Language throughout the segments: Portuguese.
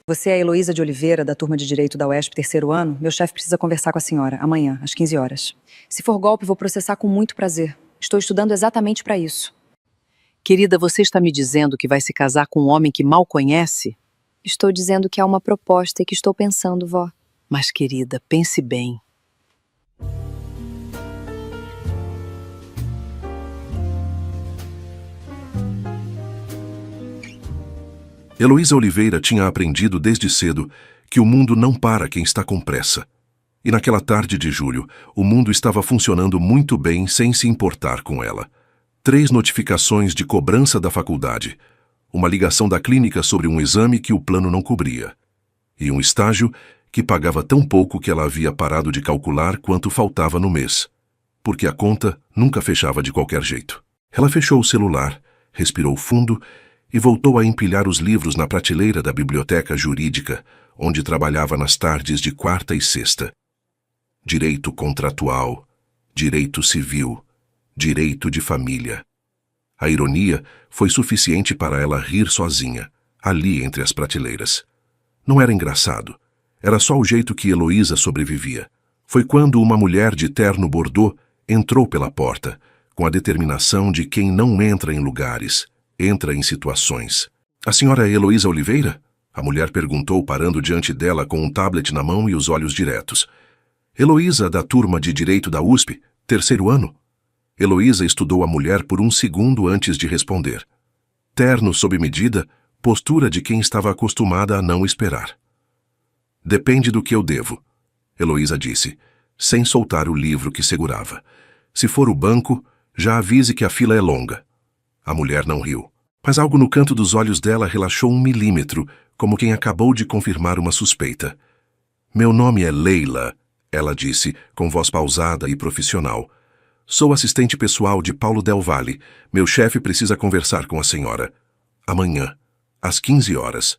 Você é a Heloísa de Oliveira, da turma de Direito da UESP, terceiro ano? Meu chefe precisa conversar com a senhora, amanhã, às 15 horas. Se for golpe, vou processar com muito prazer. Estou estudando exatamente para isso. Querida, você está me dizendo que vai se casar com um homem que mal conhece? Estou dizendo que há uma proposta e que estou pensando, vó. Mas, querida, pense bem. Heloísa Oliveira tinha aprendido desde cedo que o mundo não para quem está com pressa. E naquela tarde de julho, o mundo estava funcionando muito bem sem se importar com ela. 3 notificações de cobrança da faculdade, uma ligação da clínica sobre um exame que o plano não cobria, e um estágio que pagava tão pouco que ela havia parado de calcular quanto faltava no mês, porque a conta nunca fechava de qualquer jeito. Ela fechou o celular, respirou fundo e voltou a empilhar os livros na prateleira da biblioteca jurídica, onde trabalhava nas tardes de quarta e sexta. Direito contratual, direito civil, direito de família. A ironia foi suficiente para ela rir sozinha, ali entre as prateleiras. Não era engraçado. Era só o jeito que Heloísa sobrevivia. Foi quando uma mulher de terno bordô entrou pela porta, com a determinação de quem não entra em lugares, entra em situações. A senhora é Heloísa Oliveira? A mulher perguntou, parando diante dela com um tablet na mão e os olhos diretos. Heloísa, da turma de Direito da USP, terceiro ano? Heloísa estudou a mulher por um segundo antes de responder. Terno sob medida, postura de quem estava acostumada a não esperar. Depende do que eu devo, Heloísa disse, sem soltar o livro que segurava. Se for o banco, já avise que a fila é longa. A mulher não riu, mas algo no canto dos olhos dela relaxou 1 milímetro, como quem acabou de confirmar uma suspeita. Meu nome é Leila, ela disse, com voz pausada e profissional. Sou assistente pessoal de Paulo Del Valle. Meu chefe precisa conversar com a senhora. Amanhã, às 15 horas.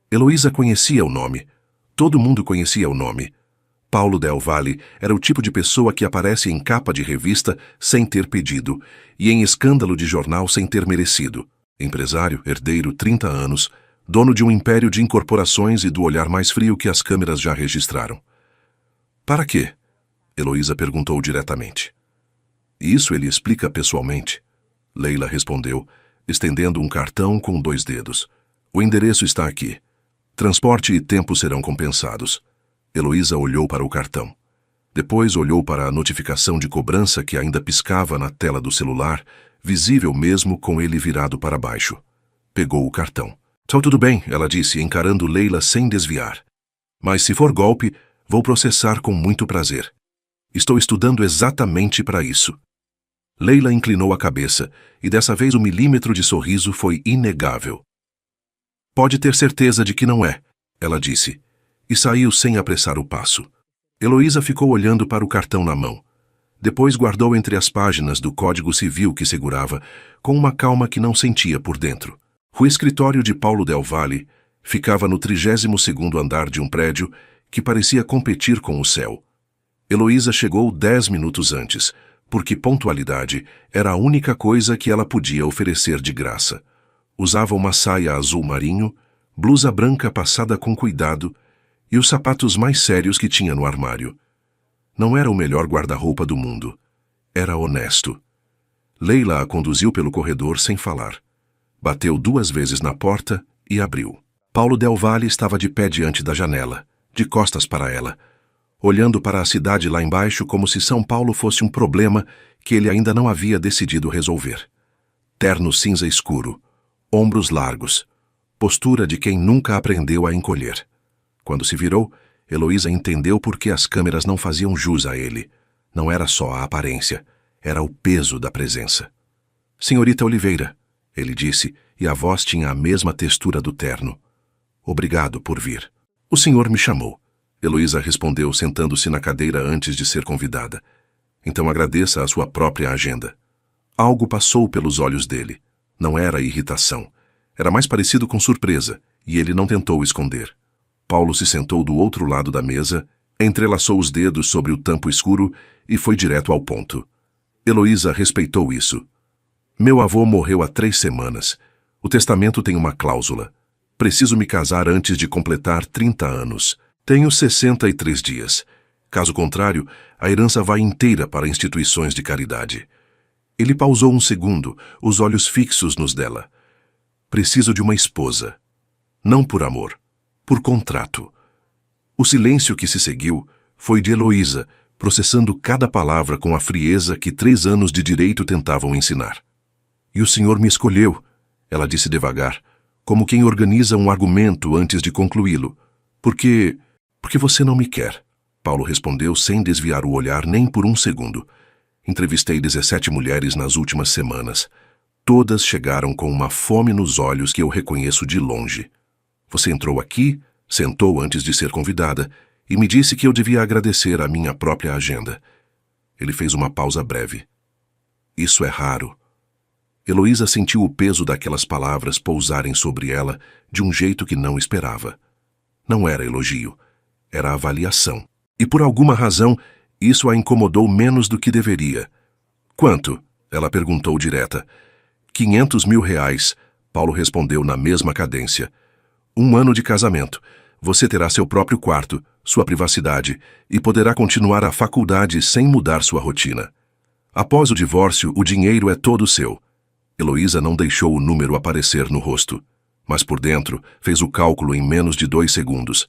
Heloísa conhecia o nome. Todo mundo conhecia o nome. Paulo Del Valle era o tipo de pessoa que aparece em capa de revista sem ter pedido e em escândalo de jornal sem ter merecido. Empresário, herdeiro, 30 anos, dono de um império de incorporações e do olhar mais frio que as câmeras já registraram. Para quê? Heloísa perguntou diretamente. Isso ele explica pessoalmente. Leila respondeu, estendendo um cartão com 2 dedos. O endereço está aqui. Transporte e tempo serão compensados. Heloísa olhou para o cartão. Depois olhou para a notificação de cobrança que ainda piscava na tela do celular, visível mesmo com ele virado para baixo. Pegou o cartão. Tá tudo bem, ela disse, encarando Leila sem desviar. Mas se for golpe, vou processar com muito prazer. Estou estudando exatamente para isso. Leila inclinou a cabeça, e dessa vez o milímetro de sorriso foi inegável. Pode ter certeza de que não é, ela disse, e saiu sem apressar o passo. Heloísa ficou olhando para o cartão na mão. Depois guardou entre as páginas do Código Civil que segurava, com uma calma que não sentia por dentro. O escritório de Paulo Del Valle ficava no 32º andar de um prédio que parecia competir com o céu. Heloísa chegou 10 minutos antes, porque pontualidade era a única coisa que ela podia oferecer de graça. Usava uma saia azul marinho, blusa branca passada com cuidado e os sapatos mais sérios que tinha no armário. Não era o melhor guarda-roupa do mundo. Era honesto. Leila a conduziu pelo corredor sem falar. Bateu 2 vezes na porta e abriu. Paulo Del Valle estava de pé diante da janela, de costas para ela, olhando para a cidade lá embaixo como se São Paulo fosse um problema que ele ainda não havia decidido resolver. Terno cinza escuro, ombros largos, postura de quem nunca aprendeu a encolher. Quando se virou, Heloísa entendeu por que as câmeras não faziam jus a ele. Não era só a aparência, era o peso da presença. Senhorita Oliveira, ele disse, e a voz tinha a mesma textura do terno. Obrigado por vir. O senhor me chamou. Heloísa respondeu, sentando-se na cadeira antes de ser convidada. Então agradeça a sua própria agenda. Algo passou pelos olhos dele. Não era irritação. Era mais parecido com surpresa, e ele não tentou esconder. Paulo se sentou do outro lado da mesa, entrelaçou os dedos sobre o tampo escuro e foi direto ao ponto. Heloísa respeitou isso. Meu avô morreu há 3 semanas. O testamento tem uma cláusula. Preciso me casar antes de completar 30 anos. Tenho 63 dias. Caso contrário, a herança vai inteira para instituições de caridade. Ele pausou um segundo, os olhos fixos nos dela. Preciso de uma esposa. Não por amor, por contrato. O silêncio que se seguiu foi de Heloísa, processando cada palavra com a frieza que 3 anos de direito tentavam ensinar. E o senhor me escolheu, ela disse devagar, como quem organiza um argumento antes de concluí-lo. Porque você não me quer, Paulo respondeu sem desviar o olhar nem por um segundo. Entrevistei 17 mulheres nas últimas semanas. Todas chegaram com uma fome nos olhos que eu reconheço de longe. Você entrou aqui, sentou antes de ser convidada e me disse que eu devia agradecer a minha própria agenda. Ele fez uma pausa breve. Isso é raro. Heloísa sentiu o peso daquelas palavras pousarem sobre ela de um jeito que não esperava. Não era elogio, era avaliação. E por alguma razão, isso a incomodou menos do que deveria. Quanto? Ela perguntou direta. 500 mil reais, Paulo respondeu na mesma cadência. 1 ano de casamento. Você terá seu próprio quarto, sua privacidade, e poderá continuar a faculdade sem mudar sua rotina. Após o divórcio, o dinheiro é todo seu. Heloísa não deixou o número aparecer no rosto, mas por dentro fez o cálculo em menos de 2 segundos.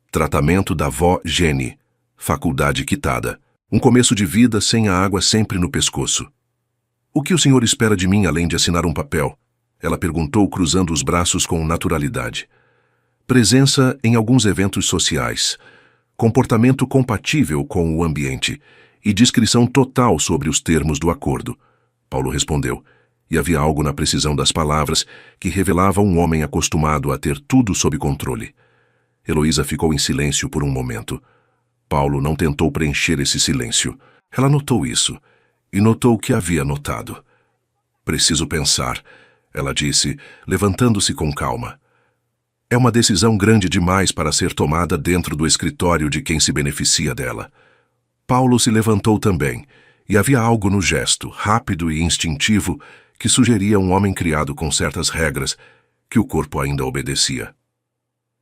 Tratamento da vó Jenny. Faculdade quitada. Um começo de vida sem a água sempre no pescoço. O que o senhor espera de mim além de assinar um papel? Ela perguntou, cruzando os braços com naturalidade. Presença em alguns eventos sociais, comportamento compatível com o ambiente e descrição total sobre os termos do acordo. Paulo respondeu, e havia algo na precisão das palavras que revelava um homem acostumado a ter tudo sob controle. Heloísa ficou em silêncio por um momento. Paulo não tentou preencher esse silêncio. Ela notou isso, e notou o que havia notado. Preciso pensar, ela disse, levantando-se com calma. É uma decisão grande demais para ser tomada dentro do escritório de quem se beneficia dela. Paulo se levantou também, e havia algo no gesto, rápido e instintivo, que sugeria um homem criado com certas regras, que o corpo ainda obedecia.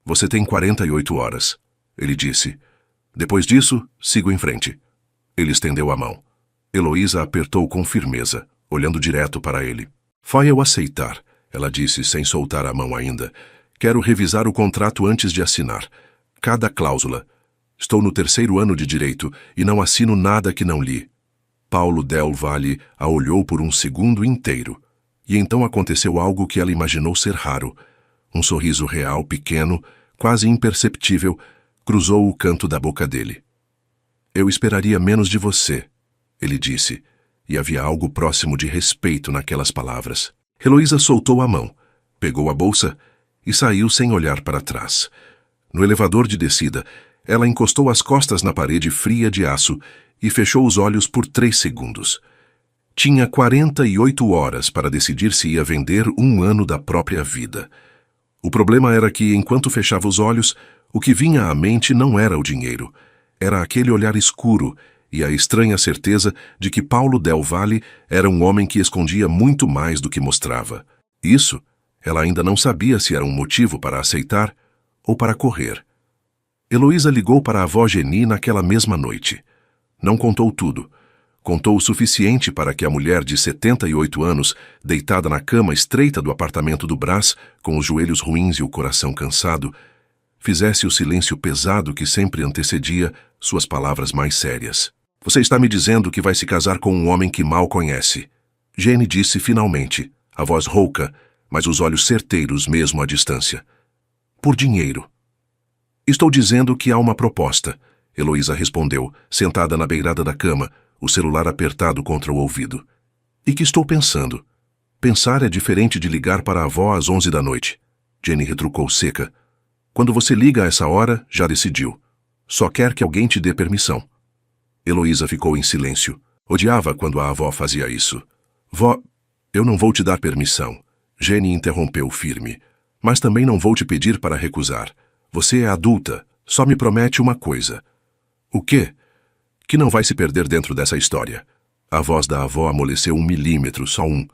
Você tem 48 horas, ele disse. Depois disso, sigo em frente. Ele estendeu a mão. Heloísa apertou com firmeza, olhando direto para ele. Vai eu aceitar, ela disse sem soltar a mão ainda. Quero revisar o contrato antes de assinar. Cada cláusula. Estou no 3º ano de direito e não assino nada que não li. Paulo Del Valle a olhou por um segundo inteiro. E então aconteceu algo que ela imaginou ser raro. Um sorriso real, pequeno, quase imperceptível, cruzou o canto da boca dele. Eu esperaria menos de você, ele disse, e havia algo próximo de respeito naquelas palavras. Heloísa soltou a mão, pegou a bolsa e saiu sem olhar para trás. No elevador de descida, ela encostou as costas na parede fria de aço e fechou os olhos por 3 segundos. Tinha 48 horas para decidir se ia vender 1 ano da própria vida. O problema era que, enquanto fechava os olhos, o que vinha à mente não era o dinheiro. Era aquele olhar escuro e a estranha certeza de que Paulo Del Valle era um homem que escondia muito mais do que mostrava. Isso, ela ainda não sabia se era um motivo para aceitar ou para correr. Heloísa ligou para a avó Jenny naquela mesma noite. Não contou tudo. Contou o suficiente para que a mulher de 78 anos, deitada na cama estreita do apartamento do Brás, com os joelhos ruins e o coração cansado, fizesse o silêncio pesado que sempre antecedia suas palavras mais sérias. Você está me dizendo que vai se casar com um homem que mal conhece. Jenny disse finalmente, a voz rouca, mas os olhos certeiros mesmo à distância. Por dinheiro. Estou dizendo que há uma proposta, Heloísa respondeu, sentada na beirada da cama, o celular apertado contra o ouvido. E que estou pensando. Pensar é diferente de ligar para a avó às 11 da noite. Jenny retrucou seca. Quando você liga a essa hora, já decidiu. Só quer que alguém te dê permissão. Heloísa ficou em silêncio. Odiava quando a avó fazia isso. Vó, eu não vou te dar permissão. Jenny interrompeu firme. Mas também não vou te pedir para recusar. Você é adulta. Só me promete uma coisa. O quê? Que não vai se perder dentro dessa história. A voz da avó amoleceu 1 milímetro, só um.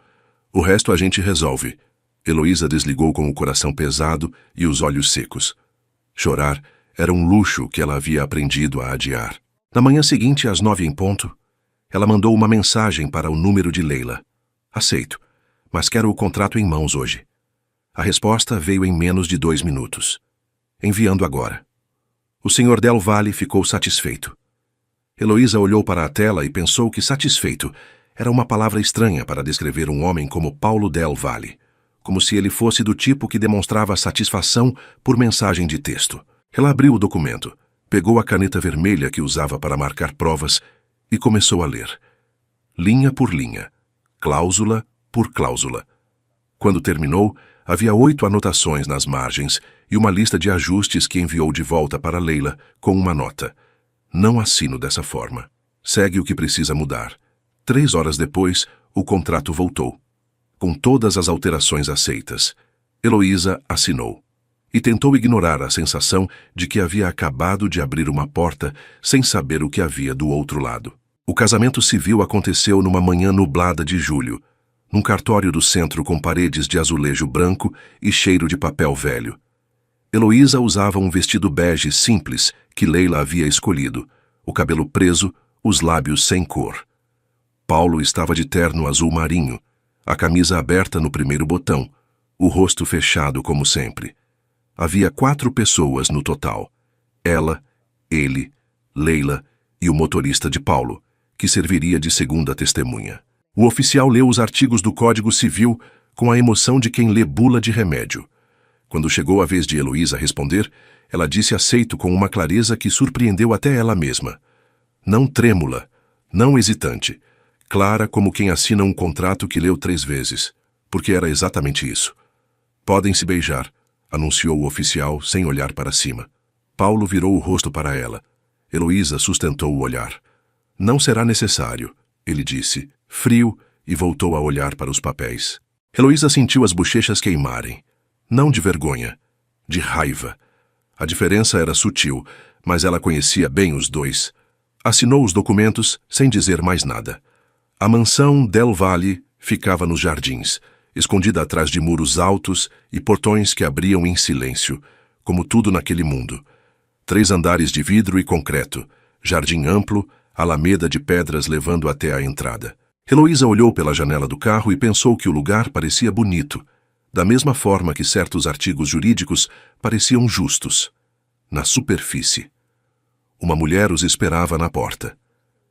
O resto a gente resolve. Heloísa desligou com o coração pesado e os olhos secos. Chorar era um luxo que ela havia aprendido a adiar. Na manhã seguinte, às 9 em ponto, ela mandou uma mensagem para o número de Leila. Aceito, mas quero o contrato em mãos hoje. A resposta veio em menos de 2 minutos. Enviando agora. O Sr. Del Valle ficou satisfeito. Heloísa olhou para a tela e pensou que satisfeito era uma palavra estranha para descrever um homem como Paulo Del Valle, como se ele fosse do tipo que demonstrava satisfação por mensagem de texto. Ela abriu o documento, pegou a caneta vermelha que usava para marcar provas e começou a ler. Linha por linha, cláusula por cláusula. Quando terminou, havia 8 anotações nas margens e uma lista de ajustes que enviou de volta para Leila com uma nota. Não assino dessa forma. Segue o que precisa mudar. 3 horas depois, o contrato voltou. Com todas as alterações aceitas, Heloísa assinou. E tentou ignorar a sensação de que havia acabado de abrir uma porta sem saber o que havia do outro lado. O casamento civil aconteceu numa manhã nublada de julho, num cartório do centro com paredes de azulejo branco e cheiro de papel velho. Heloísa usava um vestido bege simples que Leila havia escolhido, o cabelo preso, os lábios sem cor. Paulo estava de terno azul marinho, a camisa aberta no primeiro botão, o rosto fechado como sempre. Havia 4 pessoas no total. Ela, ele, Leila e o motorista de Paulo, que serviria de segunda testemunha. O oficial leu os artigos do Código Civil com a emoção de quem lê bula de remédio. Quando chegou a vez de Heloísa responder, ela disse aceito com uma clareza que surpreendeu até ela mesma. Não trêmula, não hesitante, clara como quem assina um contrato que leu 3 vezes, porque era exatamente isso. Podem se beijar, anunciou o oficial sem olhar para cima. Paulo virou o rosto para ela. Heloísa sustentou o olhar. Não será necessário, ele disse, frio, e voltou a olhar para os papéis. Heloísa sentiu as bochechas queimarem. Não de vergonha, de raiva. A diferença era sutil, mas ela conhecia bem os dois. Assinou os documentos sem dizer mais nada. A mansão Del Valle ficava nos jardins, escondida atrás de muros altos e portões que abriam em silêncio, como tudo naquele mundo. 3 andares de vidro e concreto, jardim amplo, alameda de pedras levando até a entrada. Heloísa olhou pela janela do carro e pensou que o lugar parecia bonito, da mesma forma que certos artigos jurídicos pareciam justos, na superfície. Uma mulher os esperava na porta.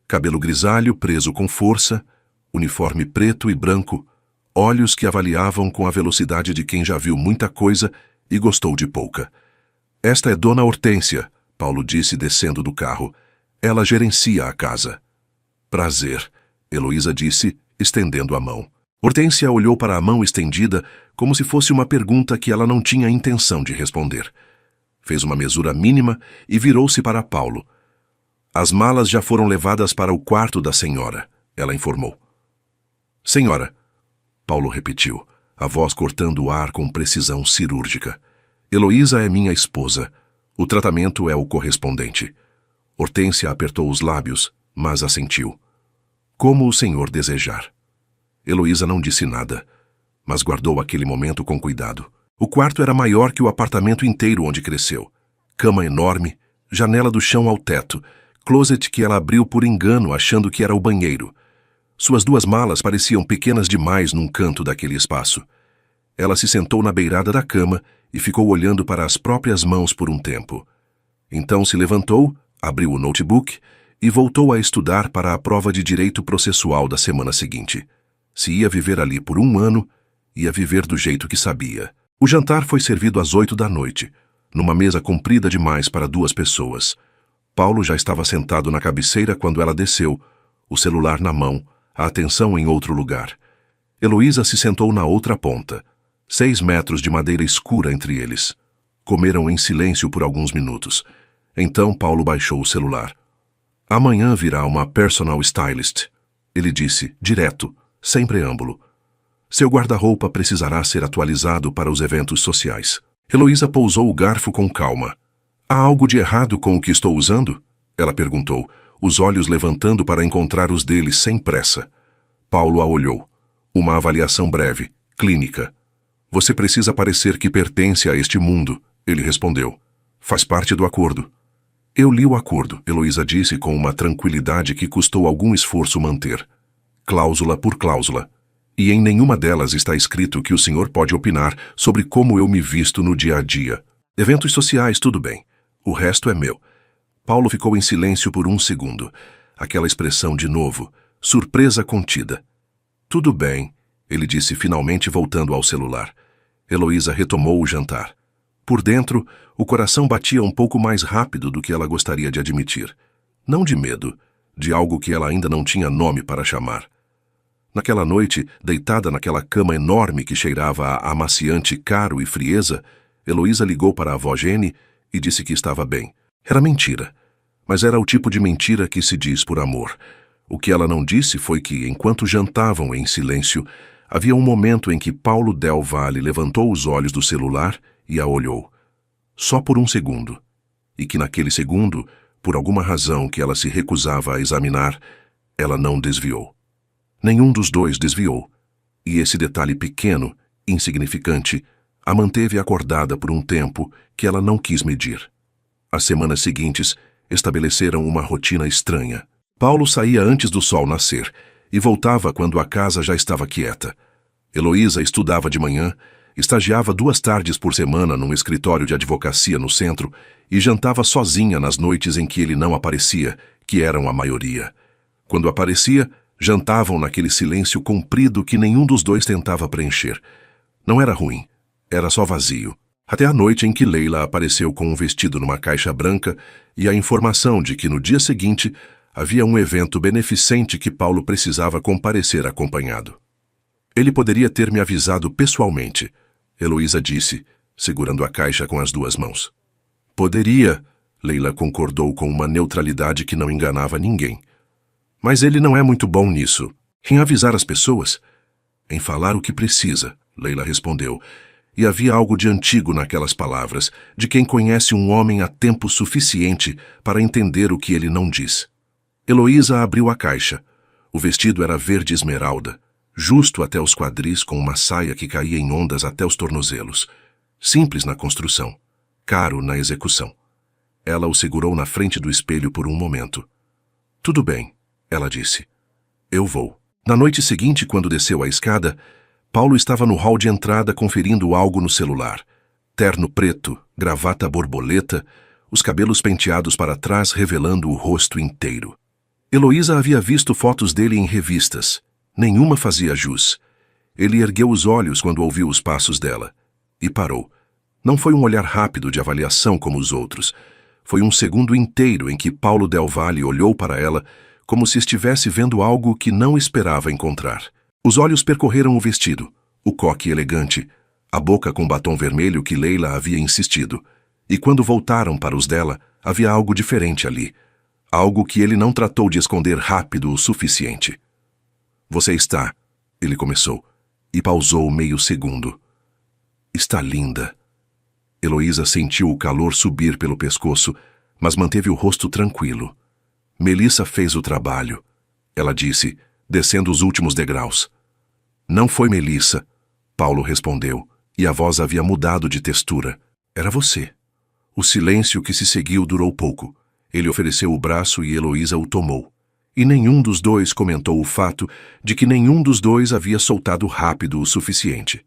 Cabelo grisalho preso com força, uniforme preto e branco, olhos que avaliavam com a velocidade de quem já viu muita coisa e gostou de pouca. Esta é Dona Hortência, Paulo disse descendo do carro. Ela gerencia a casa. Prazer, Heloísa disse, estendendo a mão. Hortência olhou para a mão estendida como se fosse uma pergunta que ela não tinha intenção de responder. Fez uma mesura mínima e virou-se para Paulo. As malas já foram levadas para o quarto da senhora, ela informou. Senhora, Paulo repetiu, a voz cortando o ar com precisão cirúrgica. Heloísa é minha esposa. O tratamento é o correspondente. Hortência apertou os lábios, mas assentiu. Como o senhor desejar. Heloísa não disse nada, mas guardou aquele momento com cuidado. O quarto era maior que o apartamento inteiro onde cresceu. Cama enorme, janela do chão ao teto, closet que ela abriu por engano achando que era o banheiro. Suas 2 malas pareciam pequenas demais num canto daquele espaço. Ela se sentou na beirada da cama e ficou olhando para as próprias mãos por um tempo. Então se levantou, abriu o notebook e voltou a estudar para a prova de direito processual da semana seguinte. Se ia viver ali por 1 ano, ia viver do jeito que sabia. O jantar foi servido às 8 da noite, numa mesa comprida demais para 2 pessoas. Paulo já estava sentado na cabeceira quando ela desceu, o celular na mão, a atenção em outro lugar. Heloísa se sentou na outra ponta, 6 metros de madeira escura entre eles. Comeram em silêncio por alguns minutos. Então Paulo baixou o celular. Amanhã virá uma personal stylist, ele disse, direto, sem preâmbulo. Seu guarda-roupa precisará ser atualizado para os eventos sociais. Heloísa pousou o garfo com calma. Há algo de errado com o que estou usando? Ela perguntou, os olhos levantando para encontrar os dele sem pressa. Paulo a olhou. Uma avaliação breve, clínica. Você precisa parecer que pertence a este mundo, ele respondeu. Faz parte do acordo. Eu li o acordo, Heloísa disse com uma tranquilidade que custou algum esforço manter. Cláusula por cláusula. E em nenhuma delas está escrito que o senhor pode opinar sobre como eu me visto no dia a dia. Eventos sociais, tudo bem. O resto é meu. Paulo ficou em silêncio por um segundo. Aquela expressão de novo, surpresa contida. Tudo bem, ele disse finalmente voltando ao celular. Heloísa retomou o jantar. Por dentro, o coração batia um pouco mais rápido do que ela gostaria de admitir. Não de medo, de algo que ela ainda não tinha nome para chamar. Naquela noite, deitada naquela cama enorme que cheirava a amaciante caro e frieza, Heloísa ligou para a avó Jene e disse que estava bem. Era mentira, mas era o tipo de mentira que se diz por amor. O que ela não disse foi que, enquanto jantavam em silêncio, havia um momento em que Paulo Del Valle levantou os olhos do celular e a olhou. Só por um segundo. E que naquele segundo, por alguma razão que ela se recusava a examinar, ela não desviou. Nenhum dos dois desviou, e esse detalhe pequeno, insignificante, a manteve acordada por um tempo que ela não quis medir. As semanas seguintes estabeleceram uma rotina estranha. Paulo saía antes do sol nascer e voltava quando a casa já estava quieta. Heloísa estudava de manhã, estagiava 2 tardes por semana num escritório de advocacia no centro e jantava sozinha nas noites em que ele não aparecia, que eram a maioria. Quando aparecia, jantavam naquele silêncio comprido que nenhum dos dois tentava preencher. Não era ruim, era só vazio. Até a noite em que Leila apareceu com um vestido numa caixa branca e a informação de que no dia seguinte havia um evento beneficente que Paulo precisava comparecer acompanhado. Ele poderia ter me avisado pessoalmente, Heloísa disse, segurando a caixa com as 2 mãos. Poderia, Leila concordou com uma neutralidade que não enganava ninguém. Mas ele não é muito bom nisso. Em avisar as pessoas? Em falar o que precisa, Leila respondeu. E havia algo de antigo naquelas palavras, de quem conhece um homem há tempo suficiente para entender o que ele não diz. Heloísa abriu a caixa. O vestido era verde esmeralda, justo até os quadris com uma saia que caía em ondas até os tornozelos. Simples na construção, caro na execução. Ela o segurou na frente do espelho por um momento. Tudo bem, ela disse. Eu vou. Na noite seguinte, quando desceu a escada, Paulo estava no hall de entrada conferindo algo no celular. Terno preto, gravata borboleta, os cabelos penteados para trás revelando o rosto inteiro. Heloísa havia visto fotos dele em revistas. Nenhuma fazia jus. Ele ergueu os olhos quando ouviu os passos dela. E parou. Não foi um olhar rápido de avaliação como os outros. Foi um segundo inteiro em que Paulo Del Valle olhou para ela como se estivesse vendo algo que não esperava encontrar. Os olhos percorreram o vestido, o coque elegante, a boca com batom vermelho que Leila havia insistido. E quando voltaram para os dela, havia algo diferente ali. Algo que ele não tratou de esconder rápido o suficiente. Você está, ele começou, e pausou meio segundo. Está linda. Heloísa sentiu o calor subir pelo pescoço, mas manteve o rosto tranquilo. Melissa fez o trabalho, ela disse, descendo os últimos degraus. Não foi Melissa, Paulo respondeu, e a voz havia mudado de textura. Era você. O silêncio que se seguiu durou pouco. Ele ofereceu o braço e Heloísa o tomou. E nenhum dos dois comentou o fato de que nenhum dos dois havia soltado rápido o suficiente.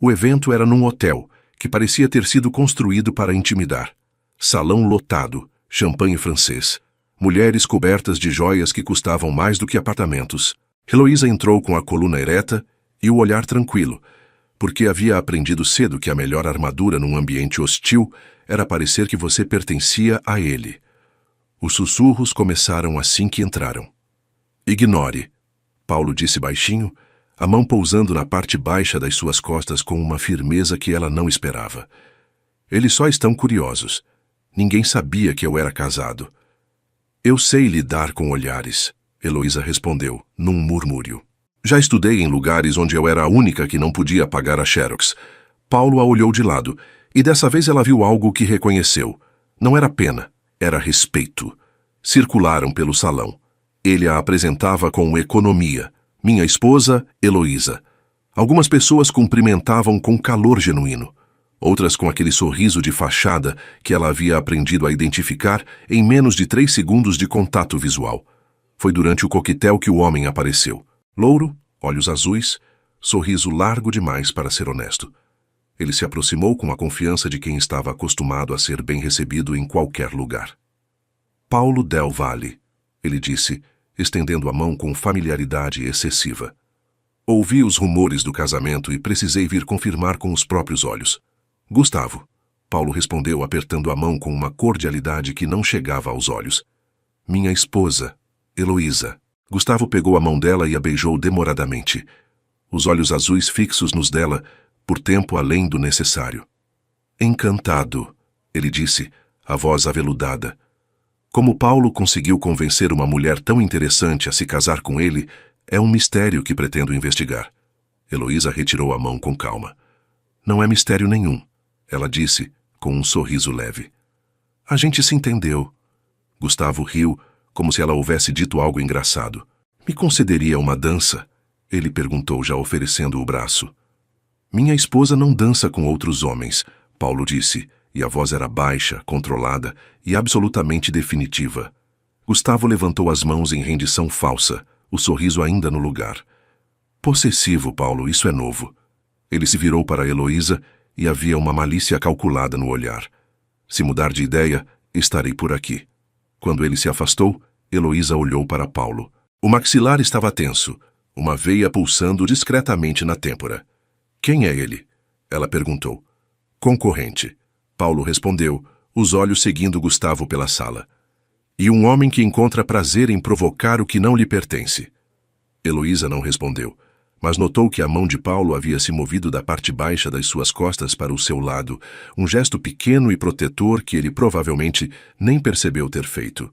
O evento era num hotel, que parecia ter sido construído para intimidar. Salão lotado, champanhe francês, mulheres cobertas de joias que custavam mais do que apartamentos. Heloísa entrou com a coluna ereta e o olhar tranquilo, porque havia aprendido cedo que a melhor armadura num ambiente hostil era parecer que você pertencia a ele. Os sussurros começaram assim que entraram. Ignore, Paulo disse baixinho, a mão pousando na parte baixa das suas costas com uma firmeza que ela não esperava. Eles só estão curiosos. Ninguém sabia que eu era casado. Eu sei lidar com olhares, Heloísa respondeu, num murmúrio. Já estudei em lugares onde eu era a única que não podia pagar a Xerox. Paulo a olhou de lado, e dessa vez ela viu algo que reconheceu. Não era pena, era respeito. Circularam pelo salão. Ele a apresentava com economia. Minha esposa, Heloísa. Algumas pessoas cumprimentavam com calor genuíno, outras com aquele sorriso de fachada que ela havia aprendido a identificar em menos de 3 segundos de contato visual. Foi durante o coquetel que o homem apareceu. Louro, olhos azuis, sorriso largo demais para ser honesto. Ele se aproximou com a confiança de quem estava acostumado a ser bem recebido em qualquer lugar. Paulo Del Valle, ele disse, estendendo a mão com familiaridade excessiva. Ouvi os rumores do casamento e precisei vir confirmar com os próprios olhos. Gustavo, Paulo respondeu apertando a mão com uma cordialidade que não chegava aos olhos. Minha esposa, Heloísa. Gustavo pegou a mão dela e a beijou demoradamente. Os olhos azuis fixos nos dela, por tempo além do necessário. Encantado, ele disse, a voz aveludada. Como Paulo conseguiu convencer uma mulher tão interessante a se casar com ele, é um mistério que pretendo investigar. Heloísa retirou a mão com calma. Não é mistério nenhum, ela disse, com um sorriso leve. A gente se entendeu. Gustavo riu, como se ela houvesse dito algo engraçado. Me concederia uma dança? Ele perguntou, já oferecendo o braço. Minha esposa não dança com outros homens, Paulo disse, e a voz era baixa, controlada e absolutamente definitiva. Gustavo levantou as mãos em rendição falsa, o sorriso ainda no lugar. Possessivo, Paulo, isso é novo. Ele se virou para Heloísa e havia uma malícia calculada no olhar. Se mudar de ideia, estarei por aqui. Quando ele se afastou, Heloísa olhou para Paulo. O maxilar estava tenso, uma veia pulsando discretamente na têmpora. Quem é ele? Ela perguntou. Concorrente. Paulo respondeu, os olhos seguindo Gustavo pela sala. E um homem que encontra prazer em provocar o que não lhe pertence. Heloísa não respondeu, mas notou que a mão de Paulo havia se movido da parte baixa das suas costas para o seu lado, um gesto pequeno e protetor que ele provavelmente nem percebeu ter feito.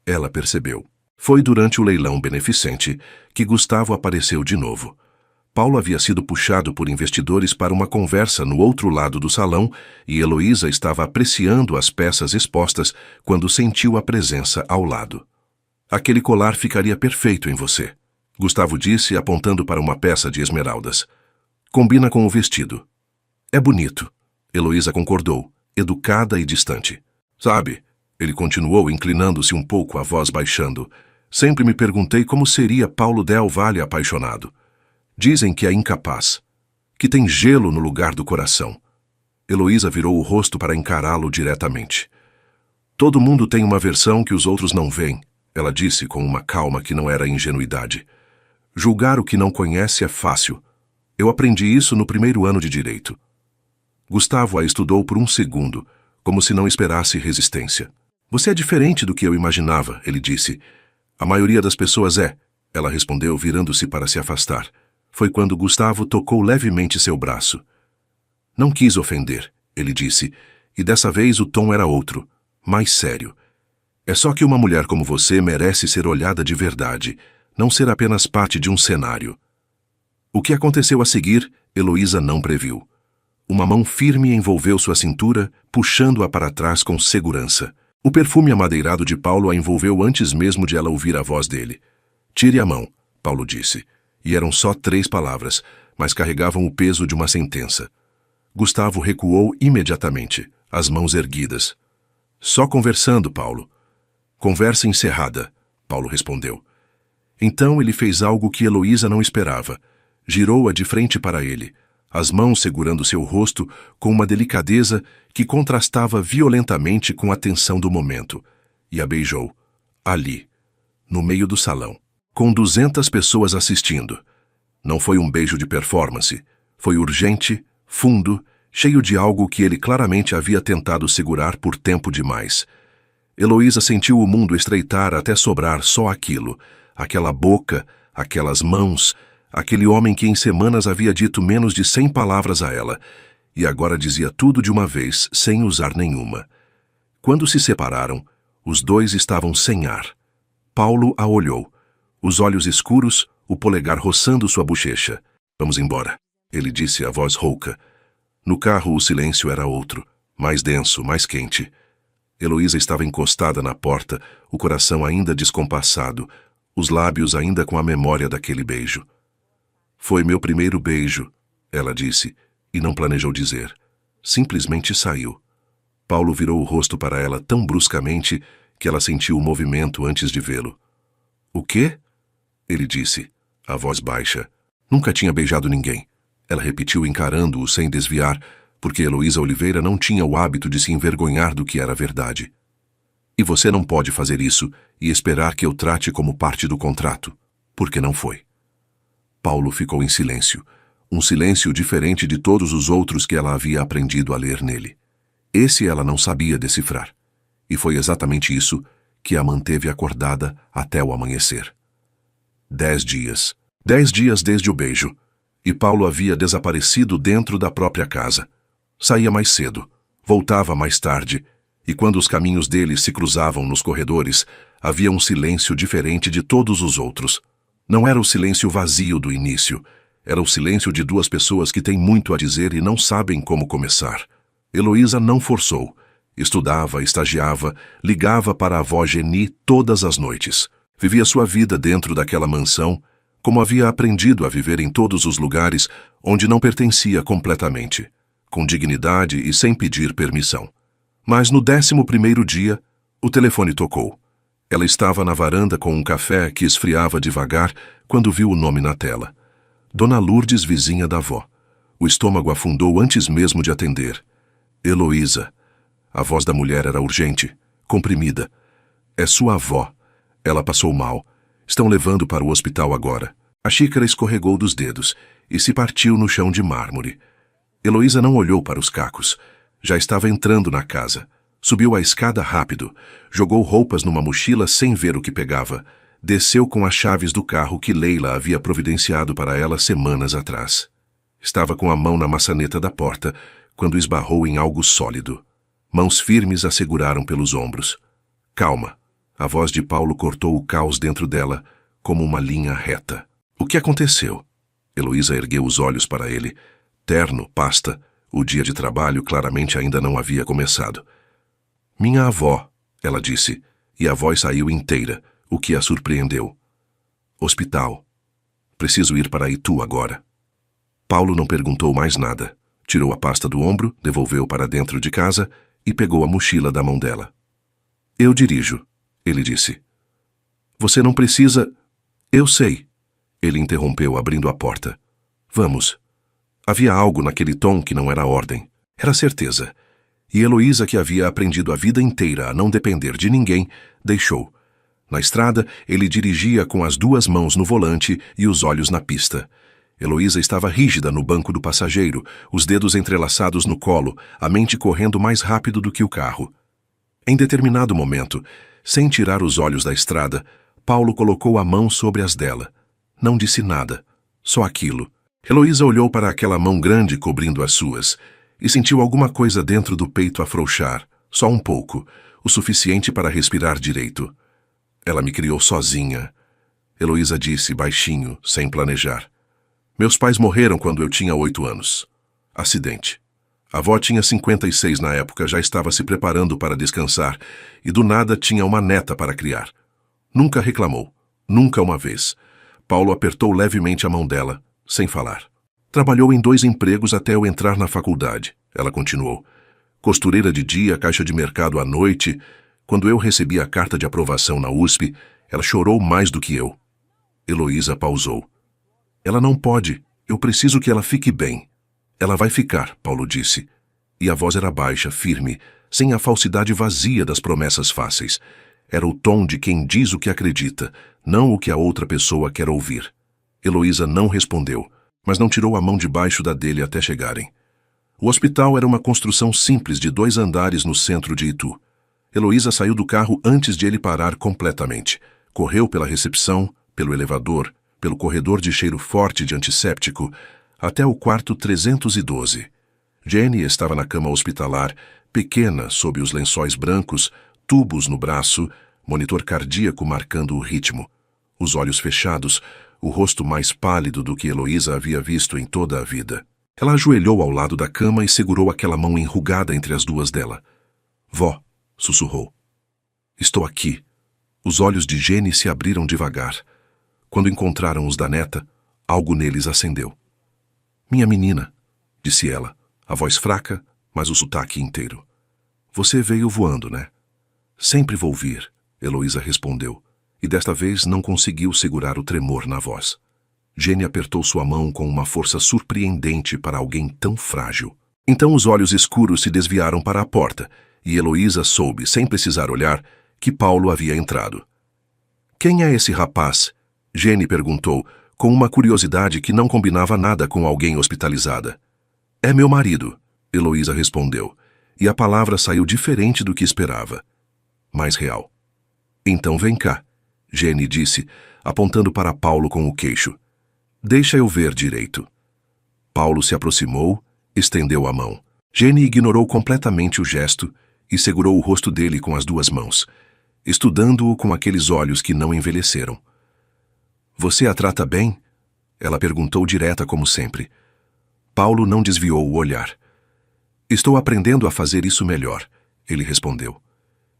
Ela percebeu. Foi durante o leilão beneficente que Gustavo apareceu de novo. Paulo havia sido puxado por investidores para uma conversa no outro lado do salão e Heloísa estava apreciando as peças expostas quando sentiu a presença ao lado. Aquele colar ficaria perfeito em você, Gustavo disse, apontando para uma peça de esmeraldas. Combina com o vestido. É bonito, Heloísa concordou, educada e distante. Sabe, ele continuou inclinando-se um pouco, a voz baixando. Sempre me perguntei como seria Paulo Del Valle apaixonado. Dizem que é incapaz, que tem gelo no lugar do coração. Heloísa virou o rosto para encará-lo diretamente. Todo mundo tem uma versão que os outros não veem, ela disse com uma calma que não era ingenuidade. Julgar o que não conhece é fácil. Eu aprendi isso no primeiro ano de direito. Gustavo a estudou por um segundo, como se não esperasse resistência. Você é diferente do que eu imaginava, ele disse. A maioria das pessoas é, ela respondeu, virando-se para se afastar. Foi quando Gustavo tocou levemente seu braço. Não quis ofender, ele disse, e dessa vez o tom era outro, mais sério. É só que uma mulher como você merece ser olhada de verdade, não ser apenas parte de um cenário. O que aconteceu a seguir, Heloísa não previu. Uma mão firme envolveu sua cintura, puxando-a para trás com segurança. O perfume amadeirado de Paulo a envolveu antes mesmo de ela ouvir a voz dele. Tire a mão, Paulo disse. E eram só 3 palavras, mas carregavam o peso de uma sentença. Gustavo recuou imediatamente, as mãos erguidas. Só conversando, Paulo. Conversa encerrada, Paulo respondeu. Então ele fez algo que Heloísa não esperava. Girou-a de frente para ele, as mãos segurando seu rosto com uma delicadeza que contrastava violentamente com a tensão do momento, e a beijou, ali, no meio do salão. Com 200 pessoas assistindo. Não foi um beijo de performance. Foi urgente, fundo, cheio de algo que ele claramente havia tentado segurar por tempo demais. Heloísa sentiu o mundo estreitar até sobrar só aquilo, aquela boca, aquelas mãos, aquele homem que em semanas havia dito menos de 100 palavras a ela, e agora dizia tudo de uma vez, sem usar nenhuma. Quando se separaram, os dois estavam sem ar. Paulo a olhou. Os olhos escuros, o polegar roçando sua bochecha. Vamos embora, ele disse, a voz rouca. No carro o silêncio era outro, mais denso, mais quente. Heloísa estava encostada na porta, o coração ainda descompassado, os lábios ainda com a memória daquele beijo. Foi meu primeiro beijo, ela disse, e não planejou dizer. Simplesmente saiu. Paulo virou o rosto para ela tão bruscamente que ela sentiu o movimento antes de vê-lo. O quê? Ele disse, a voz baixa. Nunca tinha beijado ninguém. Ela repetiu encarando-o sem desviar, porque Heloísa Oliveira não tinha o hábito de se envergonhar do que era verdade. E você não pode fazer isso e esperar que eu trate como parte do contrato, porque não foi. Paulo ficou em silêncio, um silêncio diferente de todos os outros que ela havia aprendido a ler nele. Esse ela não sabia decifrar, e foi exatamente isso que a manteve acordada até o amanhecer. 10 dias. 10 dias desde o beijo, e Paulo havia desaparecido dentro da própria casa. Saía mais cedo, voltava mais tarde, e quando os caminhos deles se cruzavam nos corredores, havia um silêncio diferente de todos os outros. Não era o silêncio vazio do início, era o silêncio de duas pessoas que têm muito a dizer e não sabem como começar. Heloísa não forçou. Estudava, estagiava, ligava para a avó Geni todas as noites. Vivia sua vida dentro daquela mansão, como havia aprendido a viver em todos os lugares onde não pertencia completamente, com dignidade e sem pedir permissão. Mas no 11º dia, o telefone tocou. Ela estava na varanda com um café que esfriava devagar quando viu o nome na tela. Dona Lourdes, vizinha da avó. O estômago afundou antes mesmo de atender. Heloísa. A voz da mulher era urgente, comprimida. É sua avó. Ela passou mal. Estão levando para o hospital agora. A xícara escorregou dos dedos e se partiu no chão de mármore. Heloísa não olhou para os cacos. Já estava entrando na casa. Subiu a escada rápido, jogou roupas numa mochila sem ver o que pegava, desceu com as chaves do carro que Leila havia providenciado para ela semanas atrás. Estava com a mão na maçaneta da porta, quando esbarrou em algo sólido. Mãos firmes a seguraram pelos ombros. Calma. A voz de Paulo cortou o caos dentro dela, como uma linha reta. O que aconteceu? Heloísa ergueu os olhos para ele. Terno, pasta. O dia de trabalho claramente ainda não havia começado. Minha avó, ela disse, e a voz saiu inteira, o que a surpreendeu. Hospital. Preciso ir para Itu agora. Paulo não perguntou mais nada. Tirou a pasta do ombro, devolveu para dentro de casa e pegou a mochila da mão dela. Eu dirijo, ele disse. Você não precisa... Eu sei. Ele interrompeu, abrindo a porta. Vamos. Havia algo naquele tom que não era ordem. Era certeza. E Heloísa, que havia aprendido a vida inteira a não depender de ninguém, deixou. Na estrada, ele dirigia com as duas mãos no volante e os olhos na pista. Heloísa estava rígida no banco do passageiro, os dedos entrelaçados no colo, a mente correndo mais rápido do que o carro. Em determinado momento, sem tirar os olhos da estrada, Paulo colocou a mão sobre as dela. Não disse nada, só aquilo. Heloísa olhou para aquela mão grande cobrindo as suas e sentiu alguma coisa dentro do peito afrouxar, só um pouco, o suficiente para respirar direito. Ela me criou sozinha. Heloísa disse baixinho, sem planejar. Meus pais morreram quando eu tinha 8 anos. Acidente. A avó tinha 56 na época, já estava se preparando para descansar e do nada tinha uma neta para criar. Nunca reclamou, nunca uma vez. Paulo apertou levemente a mão dela, sem falar. Trabalhou em 2 empregos até eu entrar na faculdade, ela continuou. Costureira de dia, caixa de mercado à noite. Quando eu recebi a carta de aprovação na USP, ela chorou mais do que eu. Heloísa pausou. Ela não pode, eu preciso que ela fique bem. Ela vai ficar, Paulo disse. E a voz era baixa, firme, sem a falsidade vazia das promessas fáceis. Era o tom de quem diz o que acredita, não o que a outra pessoa quer ouvir. Heloísa não respondeu, mas não tirou a mão debaixo da dele até chegarem. O hospital era uma construção simples de 2 andares no centro de Itu. Heloísa saiu do carro antes de ele parar completamente. Correu pela recepção, pelo elevador, pelo corredor de cheiro forte de antisséptico, até o quarto 312. Jenny estava na cama hospitalar, pequena sob os lençóis brancos, tubos no braço, monitor cardíaco marcando o ritmo. Os olhos fechados, o rosto mais pálido do que Heloísa havia visto em toda a vida. Ela ajoelhou ao lado da cama e segurou aquela mão enrugada entre as duas dela. Vó, sussurrou. Estou aqui. Os olhos de Jenny se abriram devagar. Quando encontraram os da neta, Algo neles acendeu. Minha menina, disse ela, a voz fraca, mas o sotaque inteiro. Você veio voando, né? Sempre vou vir, Heloísa respondeu, e desta vez não conseguiu segurar o tremor na voz. Jenny apertou sua mão com uma força surpreendente para alguém tão frágil. Então os olhos escuros se desviaram para a porta, e Heloísa soube, sem precisar olhar, que Paulo havia entrado. Quem é esse rapaz? Jenny perguntou, com uma curiosidade que não combinava nada com alguém hospitalizada. É meu marido, Heloísa respondeu, e a palavra saiu diferente do que esperava. Mais real. Então vem cá, Jenny disse, apontando para Paulo com o queixo. Deixa eu ver direito. Paulo se aproximou, estendeu a mão. Jenny ignorou completamente o gesto e segurou o rosto dele com as duas mãos, estudando-o com aqueles olhos que não envelheceram. Você a trata bem? Ela perguntou direta como sempre. Paulo não desviou o olhar. Estou aprendendo a fazer isso melhor, ele respondeu.